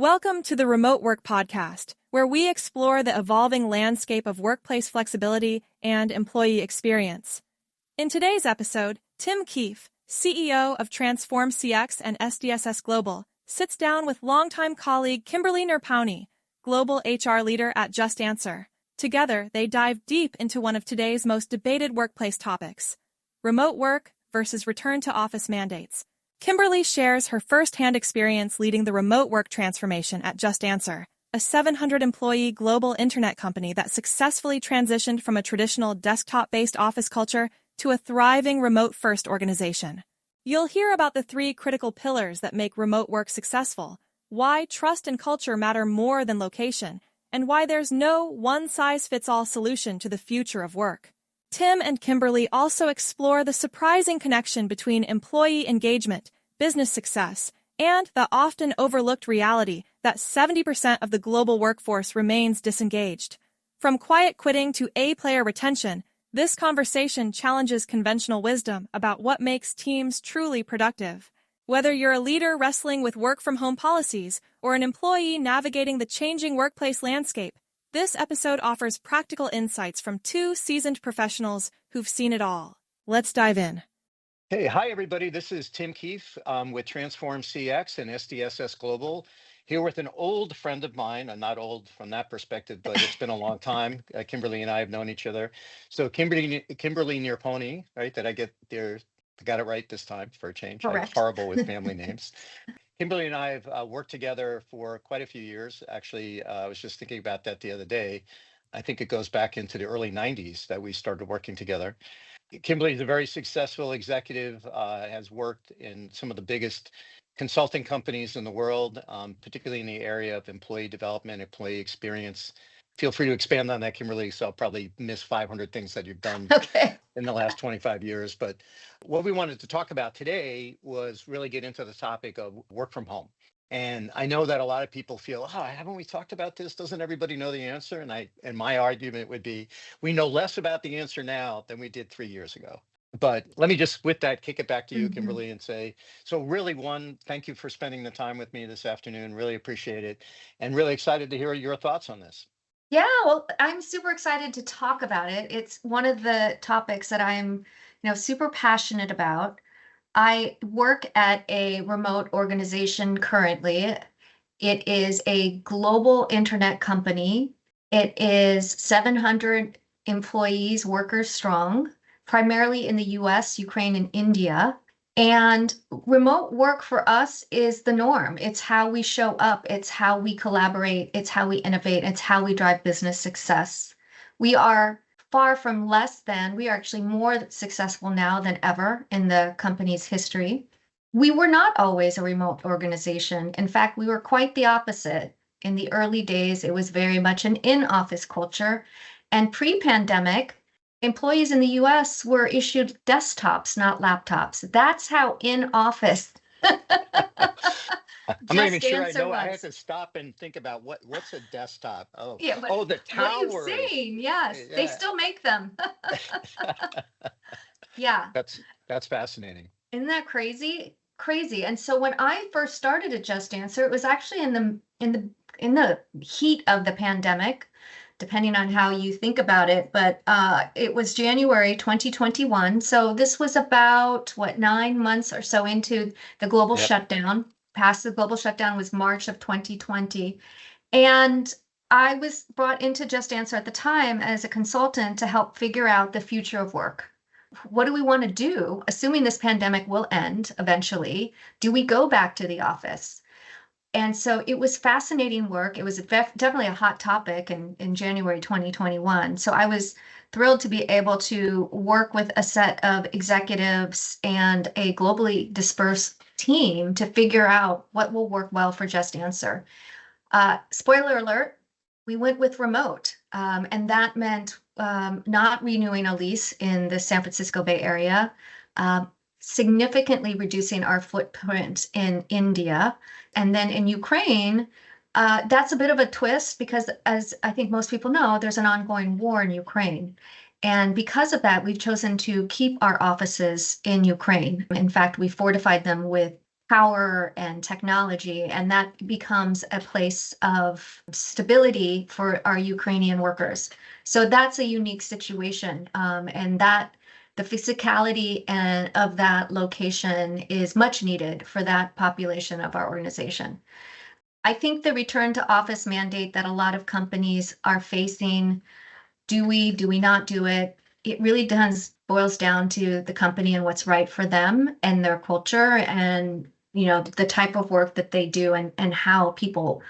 Welcome to the Remote Work Podcast, where we explore the evolving landscape of workplace flexibility and employee experience. In today's episode, Tim Keefe, CEO of TransformCX and SDSS Global, sits down with longtime colleague Kimberly Nerpouni, Global HR Leader at JustAnswer. Together, they dive deep into one of today's most debated workplace topics, remote work versus return-to-office mandates. Kimberly shares her first-hand experience leading the remote work transformation at JustAnswer, a 700-employee global internet company that successfully transitioned from a traditional desktop-based office culture to a thriving remote-first organization. You'll hear about the 3 critical pillars that make remote work successful, why trust and culture matter more than location, and why there's no one-size-fits-all solution to the future of work. Tim and Kimberly also explore the surprising connection between employee engagement, business success, and the often overlooked reality that 70% of the global workforce remains disengaged. From quiet quitting to A-player retention, this conversation challenges conventional wisdom about what makes teams truly productive. Whether you're a leader wrestling with work-from-home policies or an employee navigating the changing workplace landscape, this episode offers practical insights from 2 seasoned professionals who've seen it all. Let's dive in. Hey, hi everybody. This is Tim Keefe with TransformCX and SDSS Global, here with an old friend of mine. I'm not old from that perspective, but it's been a long time. Kimberly and I have known each other. So Kimberly Nerpouni, right? Did I got it right this time for a change? Correct. I'm horrible with family names. Kimberly and I have worked together for quite a few years. Actually, I was just thinking about that the other day. I think it goes back into the early 90s that we started working together. Kimberly is a very successful executive, has worked in some of the biggest consulting companies in the world, particularly in the area of employee development, employee experience. Feel free to expand on that, Kimberly, so I'll probably miss 500 things that you've done in the last 25 years. But what we wanted to talk about today was really get into the topic of work from home. And I know that a lot of people feel, oh, haven't we talked about this? Doesn't everybody know the answer? And my argument would be, we know less about the answer now than we did 3 years ago. But let me just, with that, kick it back to you, Kimberly, and say, so really, thank you for spending the time with me this afternoon. Really appreciate it. And really excited to hear your thoughts on this. Yeah, well, I'm super excited to talk about it. It's one of the topics that I'm, super passionate about. I work at a remote organization currently. It is a global internet company. It is 700 employees, workers strong, primarily in the US, Ukraine, and India. And remote work for us is the norm. It's how we show up. It's how we collaborate. It's how we innovate. It's how we drive business success. We are far from less than, we are actually more successful now than ever in the company's history. We were not always a remote organization. In fact, we were quite the opposite. In the early days, it was very much an in-office culture. And pre-pandemic, employees in the US were issued desktops, not laptops. That's how in-office I'm not even sure I know. I had to stop and think about what's a desktop. Oh, yeah, the towers. What you've seen, yes, Yeah. They still make them. Yeah. That's fascinating. Isn't that crazy? Crazy. And so when I first started at JustAnswer, it was actually in the heat of the pandemic, depending on how you think about it, but it was January 2021. So this was about, 9 months or so into the global shutdown. Past the global shutdown was March of 2020. And I was brought into JustAnswer at the time as a consultant to help figure out the future of work. What do we want to do? Assuming this pandemic will end eventually, do we go back to the office? And so it was fascinating work. It was definitely a hot topic in January 2021. So I was thrilled to be able to work with a set of executives and a globally dispersed team to figure out what will work well for JustAnswer. Spoiler alert, we went with remote. And that meant not renewing a lease in the San Francisco Bay Area, significantly reducing our footprint in India. And then in Ukraine, that's a bit of a twist because, as I think most people know, there's an ongoing war in Ukraine. And because of that, we've chosen to keep our offices in Ukraine. In fact, we fortified them with power and technology, and that becomes a place of stability for our Ukrainian workers. So that's a unique situation, and that the physicality of that location is much needed for that population of our organization. I think the return to office mandate that a lot of companies are facing, do we not do it? It really boils down to the company and what's right for them and their culture and, the type of work that they do and how people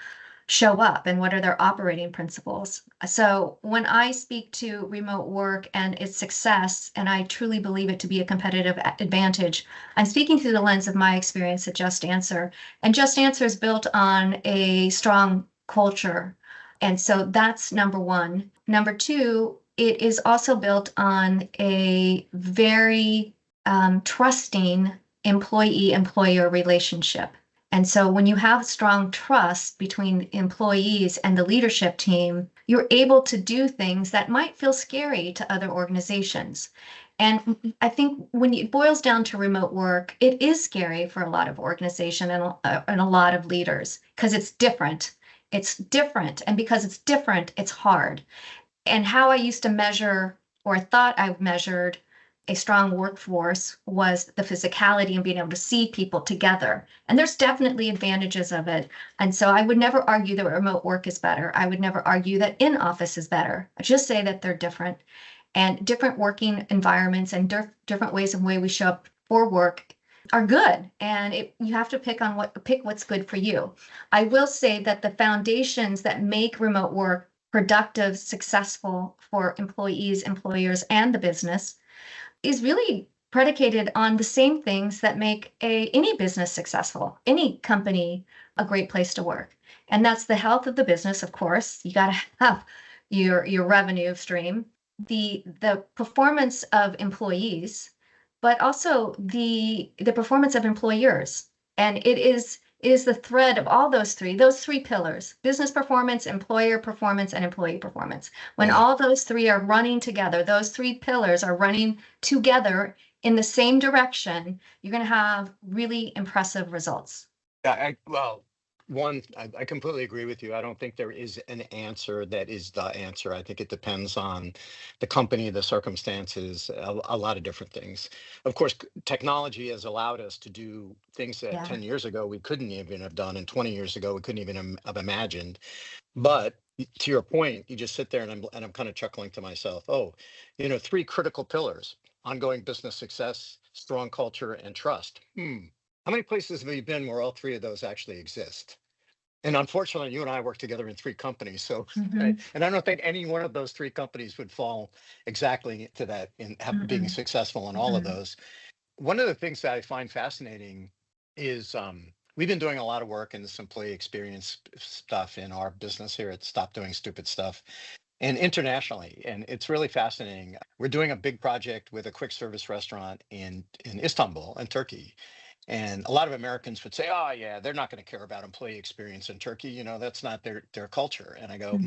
show up and what are their operating principles. So when I speak to remote work and its success, and I truly believe it to be a competitive advantage, I'm speaking through the lens of my experience at JustAnswer. And JustAnswer is built on a strong culture. And so that's number one. Number two, it is also built on a very trusting employee-employer relationship. And so when you have strong trust between employees and the leadership team, you're able to do things that might feel scary to other organizations. And I think when it boils down to remote work, it is scary for a lot of organizations and a lot of leaders because it's different. It's different. And because it's different, it's hard. And how I used to measure, or thought I measured, a strong workforce was the physicality and being able to see people together. And there's definitely advantages of it. And so I would never argue that remote work is better. I would never argue that in office is better. I just say that they're different and different working environments and different ways of way we show up for work are good. And you have to pick what's good for you. I will say that the foundations that make remote work productive, successful for employees, employers, and the business is really predicated on the same things that make any business successful, any company a great place to work. And that's the health of the business, of course. You got to have your revenue stream, the performance of employees, but also the performance of employers. And it is the thread of all those three pillars: business performance, employer performance, and employee performance. When all those three are running together, those three pillars are running together in the same direction, you're going to have really impressive results. Yeah, I completely agree with you. I don't think there is an answer that is the answer. I think it depends on the company, the circumstances, a lot of different things. Of course, technology has allowed us to do things that 10 years ago we couldn't even have done, and 20 years ago we couldn't even have imagined. But to your point, you just sit there and I'm kind of chuckling to myself. Oh, three critical pillars: ongoing business success, strong culture, and trust. How many places have you been where all three of those actually exist? And unfortunately, you and I work together in three companies. So, and I don't think any one of those three companies would fall exactly to that in being successful in all of those. One of the things that I find fascinating is we've been doing a lot of work in this employee experience stuff in our business here at Stop Doing Stupid Stuff and internationally. And it's really fascinating. We're doing a big project with a quick service restaurant in Istanbul in Turkey. And a lot of Americans would say, "Oh, yeah, they're not going to care about employee experience in Turkey. That's not their culture." And I go,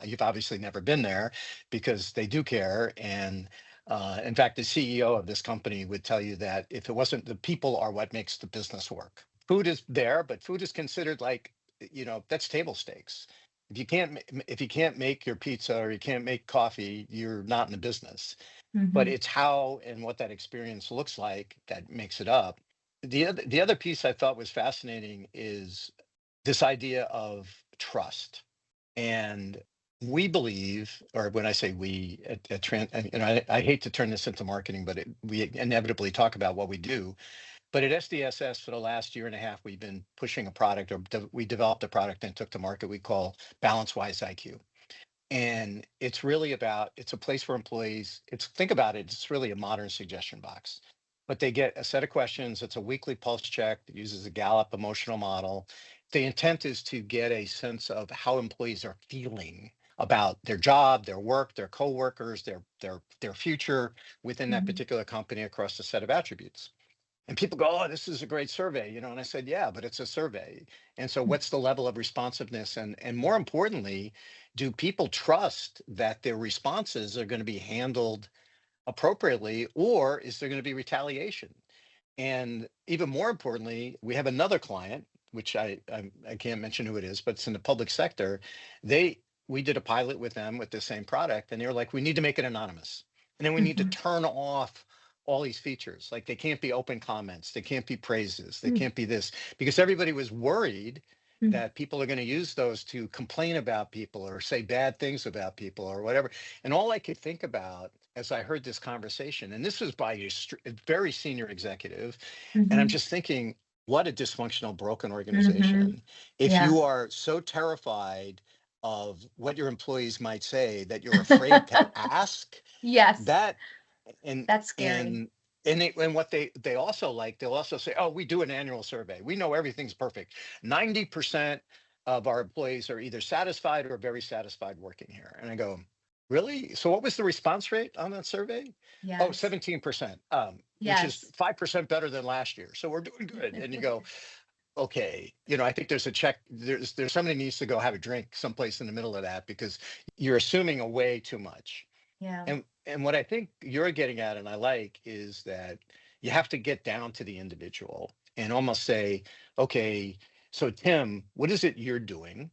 "You've obviously never been there, because they do care." And in fact, the CEO of this company would tell you that if it wasn't, the people are what makes the business work. Food is there, but food is considered like, that's table stakes. If you can't make your pizza or you can't make coffee, you're not in the business. But it's how and what that experience looks like that makes it up. The other piece I thought was fascinating is this idea of trust. And we believe, or when I say we I hate to turn this into marketing, but we inevitably talk about what we do. But at SDSS, for the last year and a half, we've been pushing a product, or we developed a product and took to market we call BalanceWise IQ. And it's a place for employees. Think about it, it's really a modern suggestion box. But they get a set of questions. It's a weekly pulse check that uses a Gallup emotional model. The intent is to get a sense of how employees are feeling about their job, their work, their coworkers, their future within that particular company across a set of attributes. And people go, "Oh, this is a great survey," and I said, "Yeah, but it's a survey." And so what's the level of responsiveness? And more importantly, do people trust that their responses are going to be handled appropriately, or is there going to be retaliation? And even more importantly, we have another client, which I can't mention who it is, but it's in the public sector. We did a pilot with them with the same product, and they were like, we need to make it anonymous, and then we need to Mhm. turn off all these features. Like they can't be open comments, they can't be praises, they Mm, can't be this, because everybody was worried mm, that people are going to use those to complain about people or say bad things about people or whatever. And all I could think about as I heard this conversation, and this was by a very senior executive, and I'm mhm, just thinking, what a dysfunctional, broken mhm. organization. If Yeah. you are so terrified of what your employees might say that you're afraid to ask, Yes, that and that's scary. and and what they also like, they'll also say, oh, we do an annual survey, we know everything's perfect, 90% of our employees are either satisfied or very satisfied working here. And I go, really? So what was the response rate on that survey? Oh, Yes. 17%, which is Yes. 5% better than last year, so we're doing good. And you go, okay, I think there's a check, there's somebody needs to go have a drink someplace in the middle of that, because you're assuming a way too much. Yeah. And what I think you're getting at, and I like, is that you have to get down to the individual and almost say, okay, so Tim, what is it you're doing?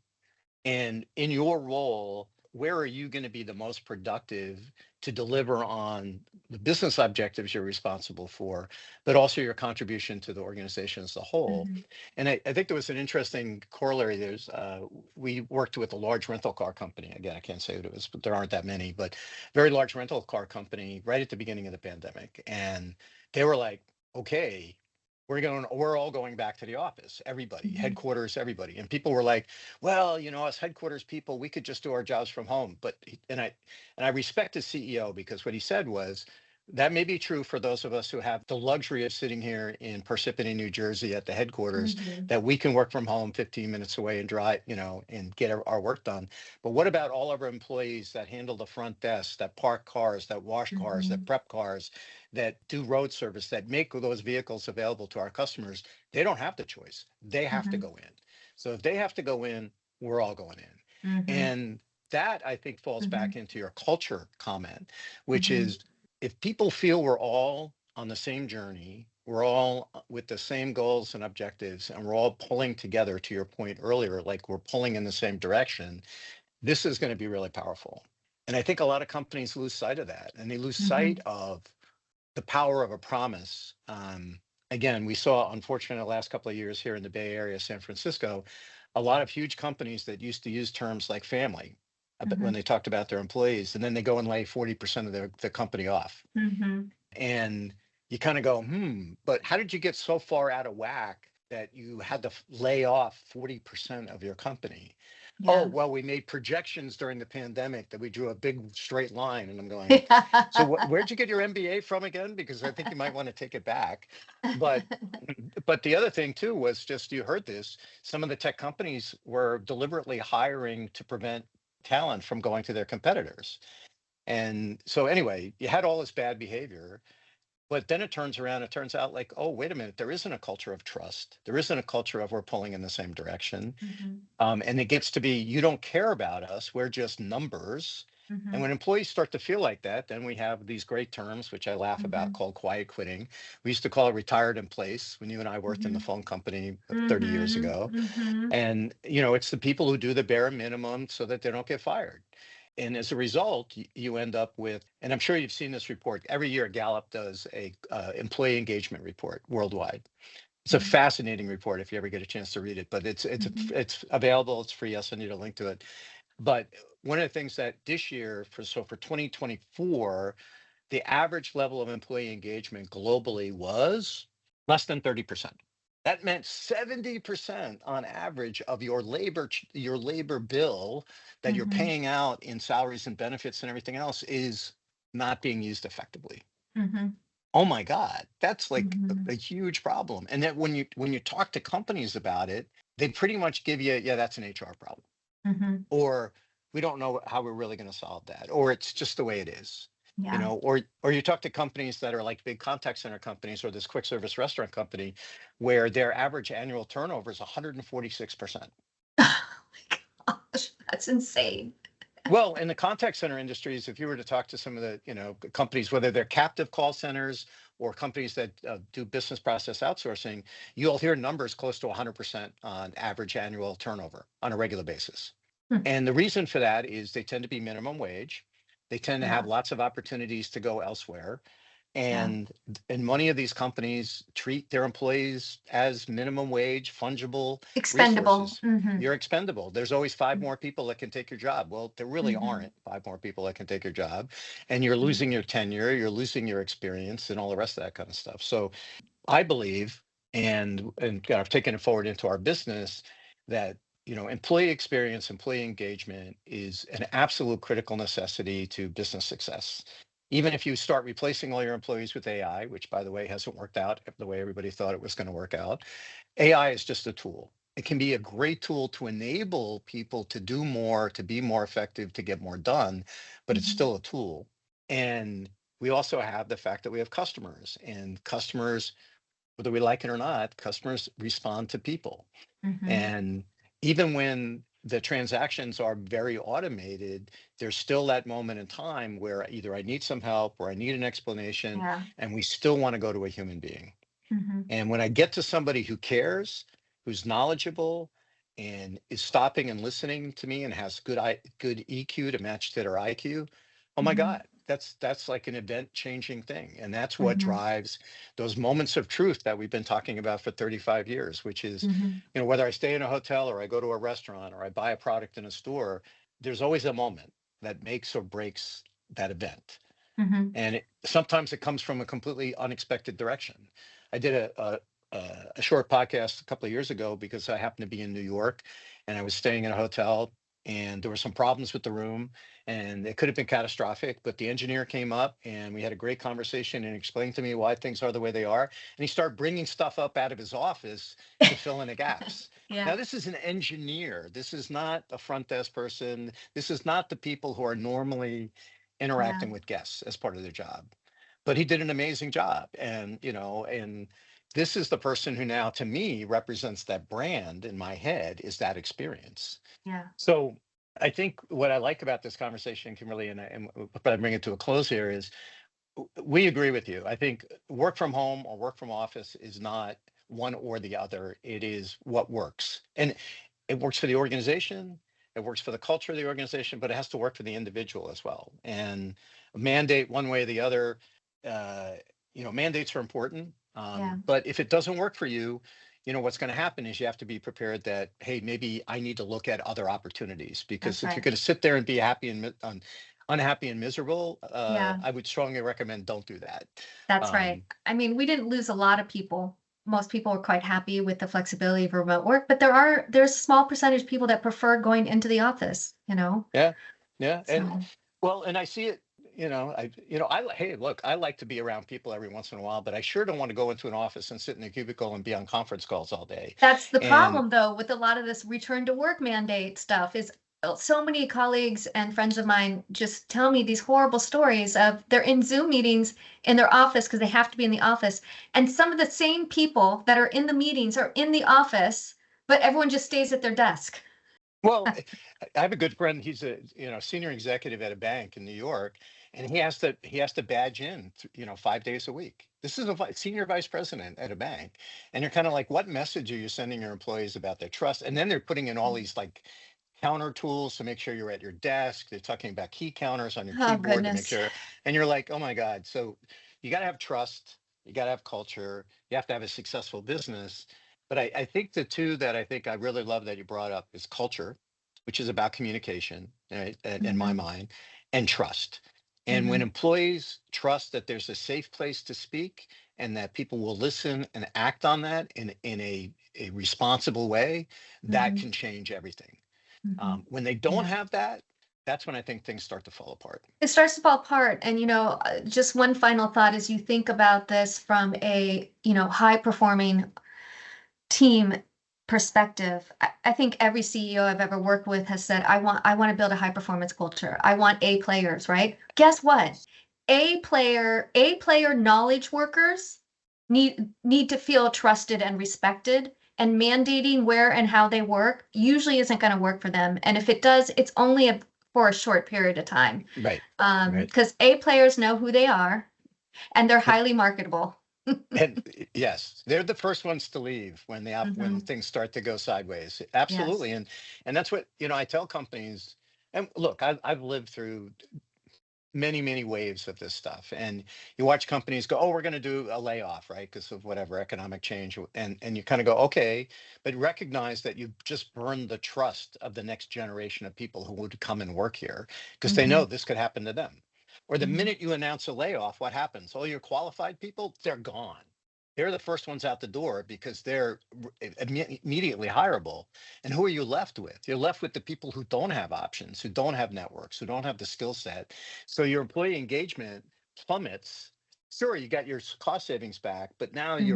And in your role, where are you going to be the most productive to deliver on the business objectives you're responsible for, but also your contribution to the organization as a whole? Mhm, And I think there was an interesting corollary. We worked with a large rental car company. Again, I can't say what it was, but there aren't that many, but very large rental car company right at the beginning of the pandemic. And they were like, okay, we're all going back to the office, everybody, mhm. headquarters, everybody. And people were like, well, us headquarters people, we could just do our jobs from home. But and I respect the CEO, because what he said was, that may be true for those of us who have the luxury of sitting here in Parsippany, New Jersey at the headquarters, Mhm, that we can work from home 15 minutes away and drive, and get our work done. But what about all of our employees that handle the front desk, that park cars, that wash cars, that mhm, prep cars, that do road service, that make those vehicles available to our customers? They don't have the choice. They have to mhm, go in. So if they have to go in, we're all going in. mhm, And that, I think, falls mhm, back into your culture comment, which mhm, is, if people feel we're all on the same journey, we're all with the same goals and objectives, and we're all pulling together, to your point earlier, like we're pulling in the same direction, this is going to be really powerful. And I think a lot of companies lose sight of that, and they lose sight mhm. of the power of a promise. Again, we saw, unfortunately, the last couple of years here in the Bay Area, San Francisco, a lot of huge companies that used to use terms like family when Mhm, they talked about their employees, and then they go and lay 40% of the company off. mhm. And you kind of go, but how did you get so far out of whack that you had to lay off 40% of your company? Oh, Yeah. well, we made projections during the pandemic that we drew a big straight line. And I'm going, so where'd you get your MBA from again? Because I think you might want to take it back. But but the other thing too was, just, you heard this, some of the tech companies were deliberately hiring to prevent talent from going to their competitors. And so anyway, you had all this bad behavior, but then it turns around, it turns out like, oh, wait a minute, there isn't a culture of trust. There isn't a culture of we're pulling in the same direction. Mhm, And it gets to be, you don't care about us, we're just numbers. And mhm, when employees start to feel like that, then we have these great terms, which I laugh about, mhm, called quiet quitting. We used to call it retired in place when you and I worked in the mhm, phone company 30 years mhm, ago. mhm, And, it's the people who do the bare minimum so that they don't get fired. And as a result, you end up with, and I'm sure you've seen this report, every year Gallup does a employee engagement report worldwide. It's a mhm, fascinating report if you ever get a chance to read it, but mhm, it's available, it's free. I'll send you a link to it. But one of the things that this year, for 2024, the average level of employee engagement globally was less than 30%. That meant 70% on average of your labor bill that you're mhm, paying out in salaries and benefits and everything else is not being used effectively. mhm, Oh my God, that's like a mhm, huge problem. And then when you talk to companies about it, they pretty much give you, yeah, that's an HR problem, mhm. or we don't know how we're really going to solve that, or it's just the way it is. Yeah. Or you talk to companies that are like big contact center companies, or this quick service restaurant company, where their average annual turnover is 146%. Oh my gosh, that's insane. Well, in the contact center industries, if you were to talk to some of the, companies, whether they're captive call centers or companies that do business process outsourcing, you'll hear numbers close to 100% on average annual turnover on a regular basis. Hmm. And the reason for that is they tend to be minimum wage. They tend to Yeah. have lots of opportunities to go elsewhere. Yeah. And many of these companies treat their employees as minimum wage, fungible Expendable. resources. Mm-hmm. You're expendable. There's always five more people that can take your job. Well, there really Mm-hmm. aren't five more people that can take your job. And you're losing your tenure, you're losing your experience, and all the rest of that kind of stuff. So I believe, and I've taken it forward into our business, that employee experience, employee engagement is an absolute critical necessity to business success. Even if you start replacing all your employees with AI, which by the way hasn't worked out the way everybody thought it was going to work out, AI is just a tool. It can be a great tool to enable people to do more, to be more effective, to get more done, but it's still a tool. And we also have the fact that we have customers, and customers, whether we like it or not, customers respond to people. Mm-hmm. And even when the transactions are very automated, there's still that moment in time where either I need some help or I need an explanation, Yeah. and we still want to go to a human being. Mm-hmm. And when I get to somebody who cares, who's knowledgeable, and is stopping and listening to me and has good EQ to match to their IQ, oh my Mm-hmm. God, that's like an event changing thing. And that's what Mm-hmm. drives those moments of truth that we've been talking about for 35 years, which is, Mm-hmm. whether I stay in a hotel or I go to a restaurant or I buy a product in a store, there's always a moment that makes or breaks that event. Mm-hmm. And sometimes it comes from a completely unexpected direction. I did a short podcast a couple of years ago because I happened to be in New York, and I was staying in a hotel, and there were some problems with the room, and it could have been catastrophic, but the engineer came up and we had a great conversation and explained to me why things are the way they are. And he started bringing stuff up out of his office to fill in the gaps. Now, Yeah. this is an engineer. This is not a front desk person. This is not the people who are normally Yeah. interacting with guests as part of their job. But he did an amazing job. And this is the person who now to me represents that brand in my head, is that experience. Yeah. So I think what I like about this conversation, Kimberly, and but I bring it to a close here, is we agree with you. I think work from home or work from office is not one or the other. It is what works. And it works for the organization, it works for the culture of the organization, but it has to work for the individual as well. And mandate one way or the other, uh, mandates are important. Yeah. But if it doesn't work for you, what's going to happen is you have to be prepared that, hey, maybe I need to look at other opportunities, because That's if you're right. going to sit there and be happy and unhappy and miserable, Yeah. I would strongly recommend don't do that. That's right. Um, I mean, we didn't lose a lot of people. Most people are quite happy with the flexibility of remote work, but there's a small percentage of people that prefer going into the office, yeah, yeah, and So well, and I see it. Hey, look, I like to be around people every once in a while, but I sure don't want to go into an office and sit in a cubicle and be on conference calls all day. that's the And problem though with a lot of this return to work mandate stuff is so many colleagues and friends of mine just tell me these horrible stories of they're in Zoom meetings in their office because they have to be in the office. And some of the same people that are in the meetings are in the office, but everyone just stays at their desk. well, I have a good friend. He's a senior executive at a bank in New York, and he has to badge in 5 days a week. This is a senior vice president at a bank, and you're kind of like, what message are you sending your employees about their trust? And then they're putting in all these like counter tools to make sure you're at your desk. They're talking about key counters on your Oh, keyboard to make goodness. sure, and you're like, oh my God. So you got to have trust, you got to have culture, you have to have a successful business. But I think the two that I think I really love that you brought up is culture, which is about communication, right, in my Hmm. mind, and trust. And when Hmm. employees trust that there's a safe place to speak and that people will listen and act on that in a responsible way, that Hmm. can change everything. Hmm. When they don't Yeah. have that, that's when I think things start to fall apart. It starts to fall apart. And, just one final thought as you think about this from a, high performing team perspective. I think every CEO I've ever worked with has said, I want to build a high performance culture. I want A players, right? Guess what? A player knowledge workers need to feel trusted and respected. And mandating where and how they work usually isn't going to work for them. And if it does, it's only for a short period of time. Right. Right. Because A players know who they are. And they're highly marketable. And yes, they're the first ones to leave when when Mhm. things start to go sideways. Yes. Absolutely. And that's what, I tell companies, and look, I've lived through many waves of this stuff, and you watch companies go, oh, we're going to do a layoff, right, because of whatever economic change, and you kind of go, okay, but recognize that you've just burned the trust of the next generation of people who would come and work here, because they know Mhm. this could happen to them. Or the Mhm. minute you announce a layoff, what happens? All your qualified people, they're gone. They're the first ones out the door because they're immediately hireable. And who are you left with? You're left with the people who don't have options, who don't have networks, who don't have the skill set. So your employee engagement plummets. Sure, you got your cost savings back, but now Mhm.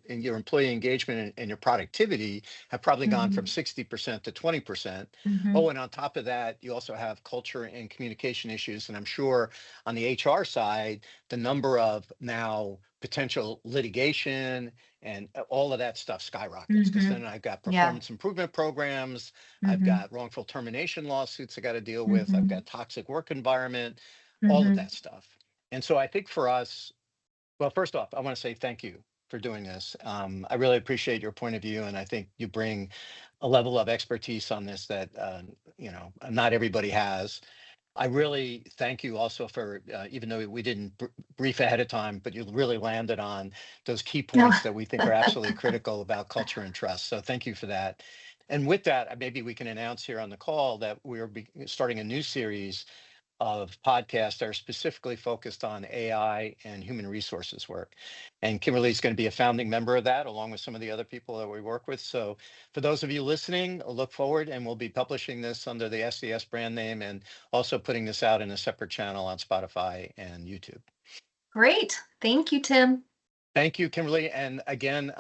your employee engagement and your productivity have probably gone from Mhm. 60% to 20%. Mhm. Oh, and on top of that, you also have culture and communication issues. And I'm sure on the HR side, the number of now potential litigation and all of that stuff skyrockets, because Mhm. then I've got Yeah. performance improvement programs, I've Mhm. got wrongful termination lawsuits I got to deal with, I've Mhm. got toxic work environment, all of Mhm. that stuff. And so I think for us, well, first off, I want to say thank you for doing this. I really appreciate your point of view, and I think you bring a level of expertise on this that not everybody has. I really thank you also for, even though we didn't brief ahead of time, but you really landed on those key No. points that we think are absolutely critical about culture and trust. So thank you for that. And with that, maybe we can announce here on the call that we're starting a new series of podcasts that are specifically focused on AI and human resources work. And Kimberly is going to be a founding member of that, along with some of the other people that we work with. So for those of you listening, look forward, and we'll be publishing this under the SDS brand name and also putting this out in a separate channel on Spotify and YouTube. Great. Thank you, Tim. Thank you, Kimberly. And again,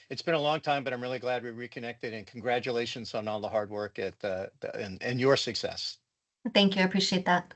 it's been a long time, but I'm really glad we reconnected, and congratulations on all the hard work and your success. Thank you. I appreciate that.